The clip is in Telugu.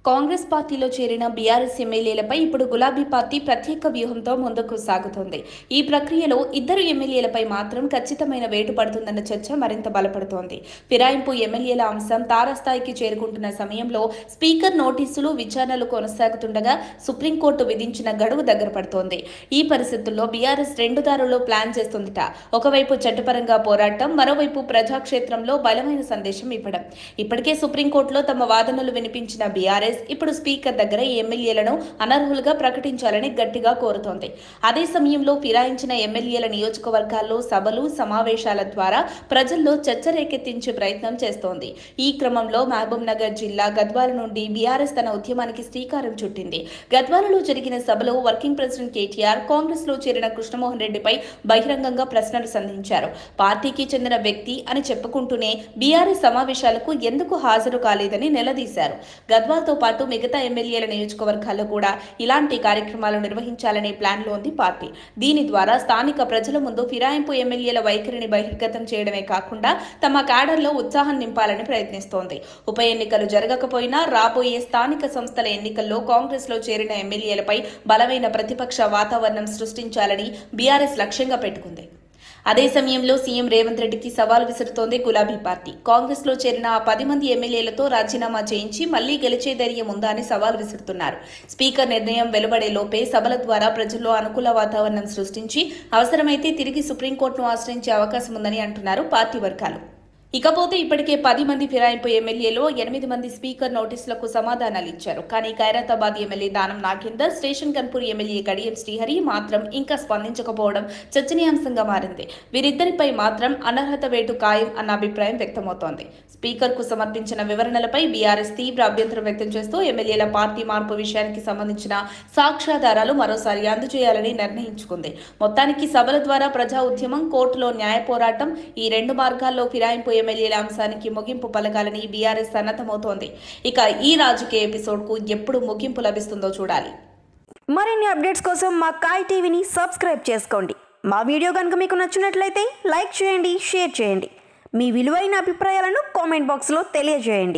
కాంగ్రెస్ పార్టీలో చేరిన బీఆర్ఎస్ ఎమ్మెల్యేలపై ఇప్పుడు గులాబీ పార్టీ ప్రత్యేక వ్యూహంతో ముందుకు సాగుతోంది. ఈ ప్రక్రియలో ఇద్దరు ఎమ్మెల్యేలపై మాత్రం ఖచ్చితమైన వేటు పడుతుందన్న చర్చ మరింత బలపడుతోంది. ఫిరాయింపు ఎమ్మెల్యేల అంశం తారాస్థాయికి చేరుకుంటున్న సమయంలో స్పీకర్ నోటీసులు, విచారణలు కొనసాగుతుండగా సుప్రీంకోర్టు విధించిన గడువు దగ్గర పడుతోంది. ఈ పరిస్థితుల్లో బీఆర్ఎస్ రెండు దారుల్లో ప్లాన్ చేస్తుందట. ఒకవైపు చట్టపరంగా పోరాటం, మరోవైపు ప్రజాక్షేత్రంలో బలమైన సందేశం ఇవ్వడం. ఇప్పటికే సుప్రీంకోర్టులో తమ వాదనలు వినిపించిన బీఆర్ఎస్ ఇప్పుడు స్పీకర్ దగ్గర ఎమ్మెల్యేలను అనర్హులుగా ప్రకటించాలని గట్టిగా కోరుతోంది. అదే సమయంలో ఫిరాయించిన ఎమ్మెల్యేల నియోజకవర్గాల్లో సభలు, సమావేశాల ద్వారా ప్రజల్లో చర్చ రేకెత్తించే ప్రయత్నం చేస్తోంది. ఈ క్రమంలో మహబూబ్ నగర్ జిల్లా గద్వాల నుండి బీఆర్ఎస్ తన ఉద్యమానికి శ్రీకారం చుట్టింది. గద్వాలలో జరిగిన సభలో వర్కింగ్ ప్రెసిడెంట్ కేటీఆర్ కాంగ్రెస్ లో చేరిన కృష్ణమోహన్ రెడ్డిపై బహిరంగంగా ప్రశ్నలు సంధించారు. పార్టీకి చెందిన వ్యక్తి అని చెప్పుకుంటూనే బీఆర్ఎస్ సమావేశాలకు ఎందుకు హాజరు కాలేదని నిలదీశారు. గద్వాల్తో పాటు మిగతా ఎమ్మెల్యేల నియోజకవర్గాల్లో కూడా ఇలాంటి కార్యక్రమాలు నిర్వహించాలనే ప్లాన్లో ఉంది పార్టీ. దీని ద్వారా స్థానిక ప్రజల ముందు ఫిరాయింపు ఎమ్మెల్యేల వైఖరిని బహిర్గతం చేయడమే కాకుండా తమ క్యాడర్లో ఉత్సాహం నింపాలని ప్రయత్నిస్తోంది. ఉప ఎన్నికలు జరగకపోయినా రాబోయే స్థానిక సంస్థల ఎన్నికల్లో కాంగ్రెస్ లో చేరిన ఎమ్మెల్యేలపై బలమైన ప్రతిపక్ష వాతావరణం సృష్టించాలని బీఆర్ఎస్ లక్ష్యంగా పెట్టుకుంది. అదే సమయంలో సీఎం రేవంత్ రెడ్డికి సవాల్ విసురుతోంది గులాబీ పార్టీ. కాంగ్రెస్ లో చేరిన 10 మంది ఎమ్మెల్యేలతో రాజీనామా చేయించి మళ్లీ గెలిచే ధైర్యం ఉందా అని సవాల్ విసురుతున్నారు. స్పీకర్ నిర్ణయం వెలువడే లోపే సభల ద్వారా ప్రజల్లో అనుకూల వాతావరణం సృష్టించి అవసరమైతే తిరిగి సుప్రీంకోర్టును ఆశ్రయించే అవకాశం ఉందని అంటున్నారు పార్టీ వర్గాలు. ఇకపోతే ఇప్పటికే 10 మంది ఫిరాయింపు ఎమ్మెల్యేలో 8 మంది స్పీకర్ నోటీసులకు సమాధానాలు ఇచ్చారు. కానీ Khairatabad MLA Danam Nagender, station Ghanpur MLA Kadiyam Srihari మాత్రం ఇంకా స్పందించకపోవడం చర్చనీయాంశంగా మారింది. వీరిద్దరిపై మాత్రం అనర్హత వేటు ఖాయం అన్న అభిప్రాయం వ్యక్తమవుతోంది. స్పీకర్ కు సమర్పించిన వివరణలపై బీఆర్ఎస్ తీవ్ర అభ్యంతరం వ్యక్తం చేస్తూ ఎమ్మెల్యేల పార్టీ మార్పు విషయానికి సంబంధించిన సాక్ష్యాధారాలు మరోసారి అందజేయాలని నిర్ణయించుకుంది. మొత్తానికి సభల ద్వారా ప్రజా ఉద్యమం, కోర్టులో న్యాయ పోరాటం, ఈ రెండు మార్గాల్లో ఫిరాయింపు ఎమ్మెల్యేల అంశానికి ముగింపు పలకాలని బీఆర్ఎస్ సన్నద్ధమవుతోంది. ఇక ఈ రాజకీయ ఎపిసోడ్ కు ఎప్పుడు ముగింపు లభిస్తుందో చూడాలి. మరిన్ని అప్డేట్స్ కోసం మా కాయ్ టీవీని సబ్స్క్రైబ్ చేసుకోండి. మా వీడియో కనుక మీకు నచ్చినట్లయితే లైక్ చేయండి, షేర్ చేయండి. మీ విలువైన అభిప్రాయాలను కామెంట్ బాక్స్లో తెలియజేయండి.